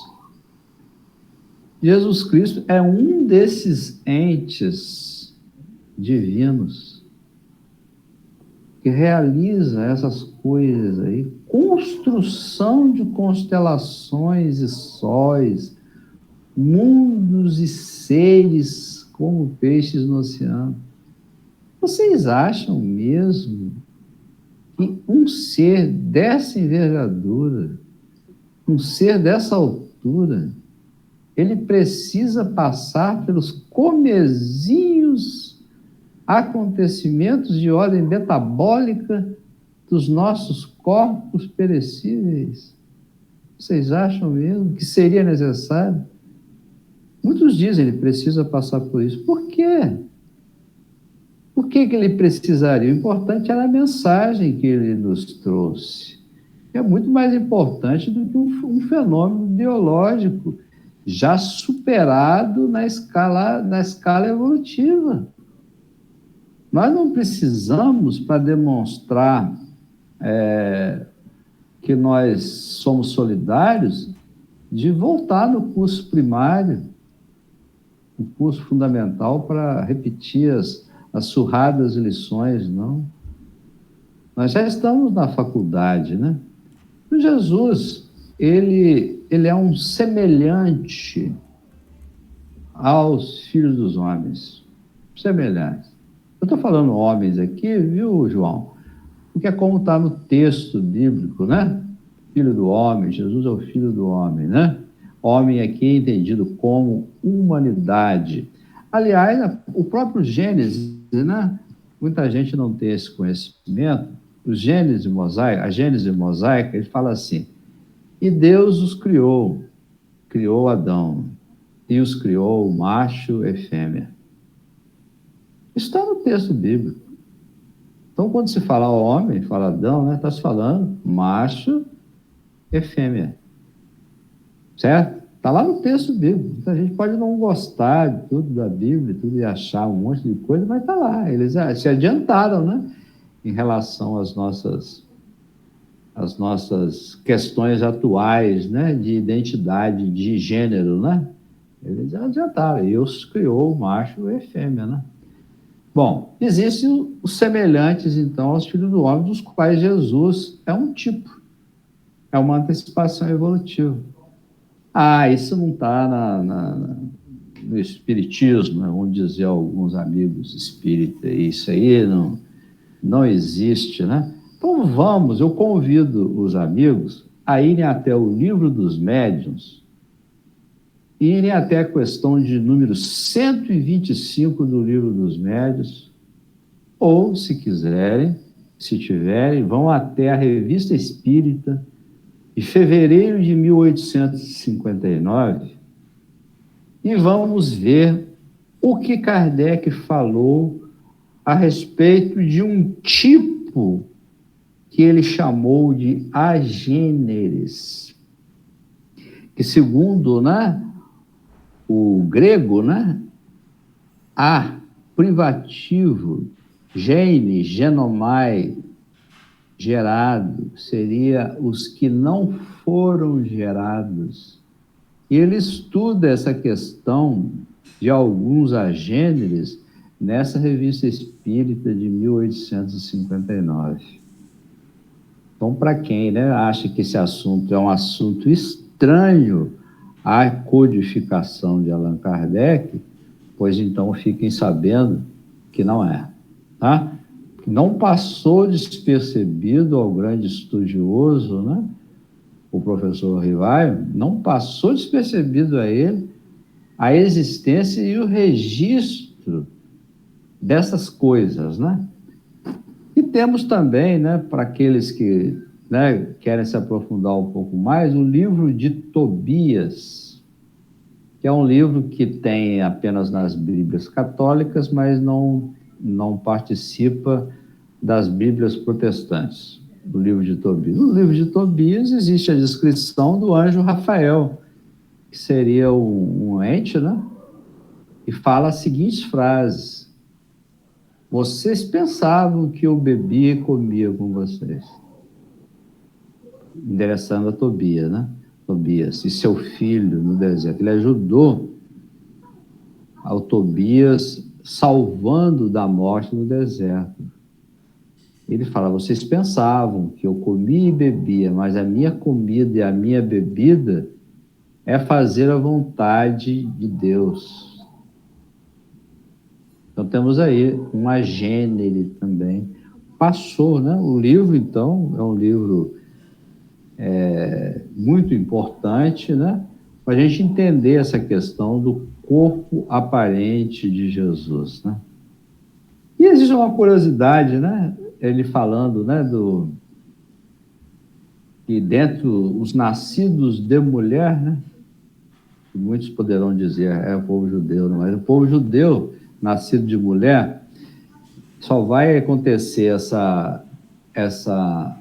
Jesus Cristo é um desses entes divinos que realiza essas coisas aí, construção de constelações e sóis, mundos e seres como peixes no oceano. Vocês acham mesmo que um ser dessa envergadura, um ser dessa altura, ele precisa passar pelos comezinhos acontecimentos de ordem metabólica dos nossos corpos perecíveis? Vocês acham mesmo que seria necessário? Muitos dizem que ele precisa passar por isso. Por quê? Por que ele precisaria? O importante era a mensagem que ele nos trouxe. É muito mais importante do que um fenômeno biológico já superado na escala evolutiva. Nós não precisamos, para demonstrar que nós somos solidários, de voltar no curso primário, no curso fundamental, para repetir as surradas lições, não. Nós já estamos na faculdade, né? O Jesus, ele é um semelhante aos filhos dos homens, semelhante. Eu estou falando homens aqui, viu, João? Porque é como está no texto bíblico, né? Filho do homem, Jesus é o filho do homem, né? Homem aqui é entendido como humanidade. Aliás, o próprio Gênesis, né? Muita gente não tem esse conhecimento. a Gênese mosaica, ele fala assim: e Deus os criou Adão, e os criou macho e fêmea. Isso está no texto bíblico. Então, quando se fala homem, fala Adão, né, está se falando macho e fêmea. Certo? Está lá no texto bíblico. Então, a gente pode não gostar de tudo da Bíblia, tudo, e achar um monte de coisa, mas está lá. Eles se adiantaram, né, em relação às nossas questões atuais, né, de identidade, de gênero, né? Eles adiantaram. E os criou macho e fêmea, né? Bom, existem os semelhantes, então, aos filhos do homem, dos quais Jesus é um tipo. É uma antecipação evolutiva. Isso não está no espiritismo, né? Vão dizer alguns amigos espíritas, isso aí não existe, né? Então eu convido os amigos a irem até o Livro dos Médiuns, irem até a questão de número 125 do Livro dos Médiuns, ou, se quiserem, se tiverem, vão até a Revista Espírita, de fevereiro de 1859, e vamos ver o que Kardec falou a respeito de um tipo que ele chamou de agêneres, que, segundo, né, o grego, né, a privativo, gene, genomai, gerado, seria os que não foram gerados. E ele estuda essa questão de alguns agêneres nessa Revista Espírita de 1859. Então, para quem, né, acha que esse assunto é um assunto estranho à codificação de Allan Kardec, pois então fiquem sabendo que não é, tá? Não passou despercebido ao grande estudioso, né, o professor Rivaio, não passou despercebido a ele a existência e o registro dessas coisas, né? E temos também, né, para aqueles que, né, querem se aprofundar um pouco mais, o livro de Tobias, que é um livro que tem apenas nas Bíblias católicas, mas não participa das Bíblias protestantes, do livro de Tobias. No livro de Tobias existe a descrição do anjo Rafael, que seria um ente, né? E fala as seguintes frases: vocês pensavam que eu bebia e comia com vocês. Endereçando a Tobias, né? Tobias, e seu filho no deserto. Ele ajudou ao Tobias salvando da morte no deserto. Ele fala: vocês pensavam que eu comia e bebia, mas a minha comida e a minha bebida é fazer a vontade de Deus. Então temos aí um agênere também. Passou, né? O livro, então, é um livro muito importante, né? Para a gente entender essa questão do corpo aparente de Jesus, né? E existe uma curiosidade, né? Ele falando, né, que dentro os nascidos de mulher, né? Muitos poderão dizer, o povo judeu, não, mas o povo judeu nascido de mulher, só vai acontecer essa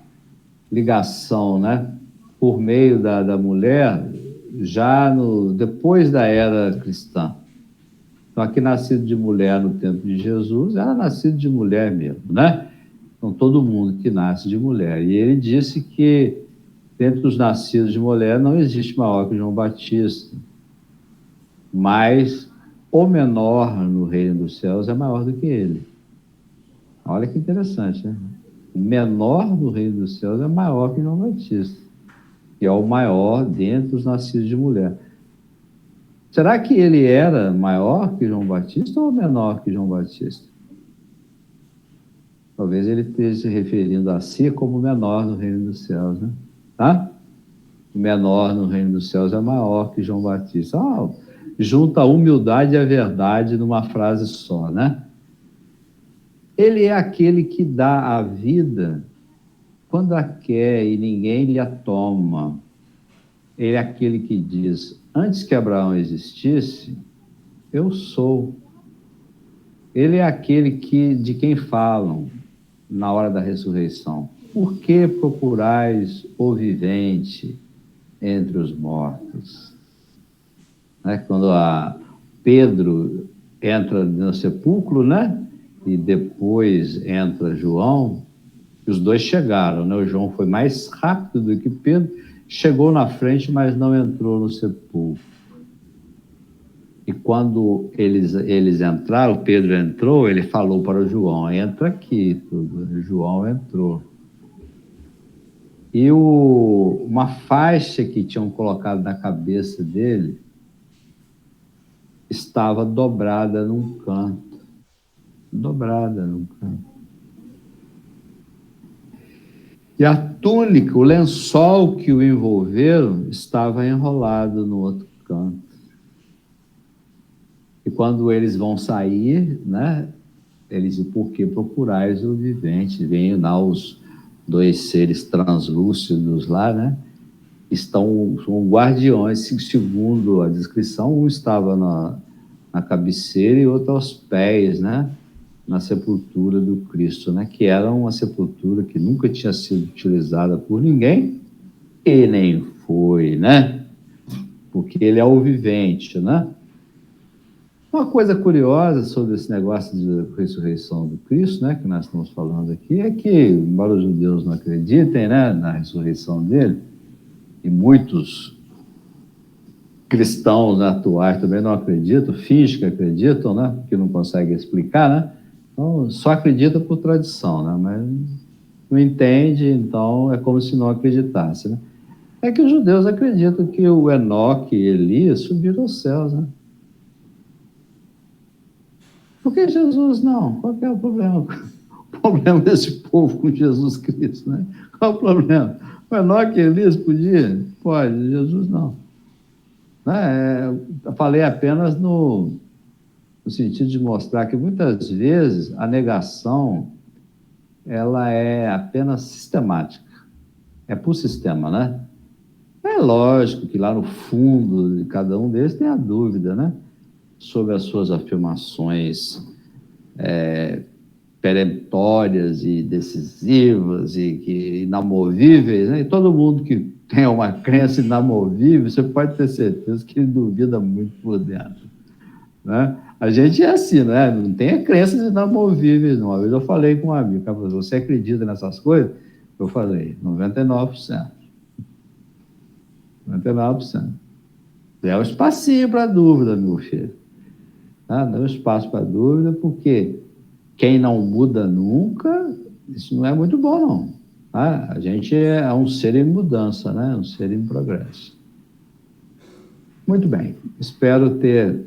ligação, né, por meio da mulher já depois da era cristã. Então, aqui nascido de mulher no tempo de Jesus, era nascido de mulher mesmo, né? Então, todo mundo que nasce de mulher. E ele disse que, dentre os nascidos de mulher, não existe maior que João Batista, mas o menor no reino dos céus é maior do que ele. Olha que interessante, né? O menor do reino dos céus é maior que João Batista, que é o maior dentre os nascidos de mulher. Será que ele era maior que João Batista ou menor que João Batista? Talvez ele esteja se referindo a si como menor no reino dos céus, né? Tá? O menor no reino dos céus é maior que João Batista. Junta a humildade e a verdade numa frase só, né? Ele é aquele que dá a vida quando a quer e ninguém lhe a toma, ele é aquele que diz, antes que Abraão existisse, eu sou. Ele é aquele de quem falam na hora da ressurreição. Por que procurais o vivente entre os mortos? Quando Pedro entra no sepulcro, né? E depois entra João, os dois chegaram, né? O João foi mais rápido do que Pedro, chegou na frente, mas não entrou no sepulcro. E quando eles entraram, Pedro entrou, ele falou para o João, entra aqui, tudo. João entrou. E uma faixa que tinham colocado na cabeça dele estava dobrada num canto. Dobrada num canto. E a túnica, o lençol que o envolveram, estava enrolado no outro canto. E quando eles vão sair, né, eles dizem, por que procurais o vivente? Vêm lá os dois seres translúcidos lá, né? São guardiões, segundo a descrição, um estava na cabeceira e outro aos pés, né? Na sepultura do Cristo, né? Que era uma sepultura que nunca tinha sido utilizada por ninguém e nem foi, né? Porque ele é o vivente, né? Uma coisa curiosa sobre esse negócio de ressurreição do Cristo, né, que nós estamos falando aqui, é que, embora os judeus não acreditem, né, na ressurreição dele, e muitos cristãos, né, atuais também não acreditam, fingem que acreditam, né, porque não conseguem explicar, né, então só acredita por tradição, né, mas não entende, então é como se não acreditasse, né. É que os judeus acreditam que o Enoque e Elias subiram aos céus, né. Por que Jesus não? Qual que é o problema? O problema desse povo com Jesus Cristo, né? Qual o problema? O Enoque e Elias podia? Pode, Jesus não. Eu falei apenas no sentido de mostrar que muitas vezes a negação ela é apenas sistemática. É por sistema, né? É lógico que lá no fundo de cada um deles tem a dúvida, né? Sobre as suas afirmações peremptórias e decisivas e inamovíveis, né? E todo mundo que tem uma crença inamovível, você pode ter certeza que ele duvida muito por dentro, né? A gente é assim, né? Não tem crenças inamovíveis, não. Uma vez eu falei com um amigo, você acredita nessas coisas? Eu falei, 99%. 99%. É um espacinho para dúvida, meu filho. Dá um espaço para dúvida, porque quem não muda nunca, isso não é muito bom, não. A gente é um ser em mudança, né? Um ser em progresso. Muito bem, espero ter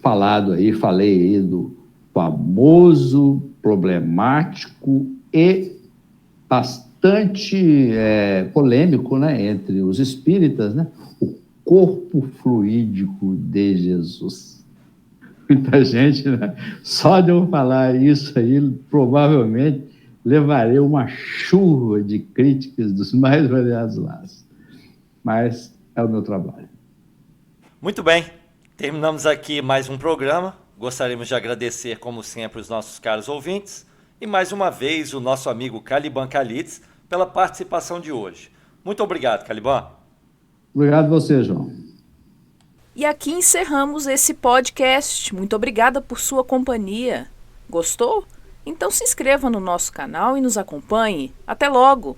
falei aí do famoso, problemático e bastante polêmico, né? Entre os espíritas, né? O corpo fluídico de Jesus. Muita gente, né? Só de eu falar isso aí, provavelmente levarei uma chuva de críticas dos mais variados lados. Mas é o meu trabalho. Muito bem, terminamos aqui mais um programa. Gostaríamos de agradecer, como sempre, os nossos caros ouvintes e, mais uma vez, o nosso amigo Caliban Calites pela participação de hoje. Muito obrigado, Caliban. Obrigado a você, João. E aqui encerramos esse podcast. Muito obrigada por sua companhia. Gostou? Então se inscreva no nosso canal e nos acompanhe. Até logo!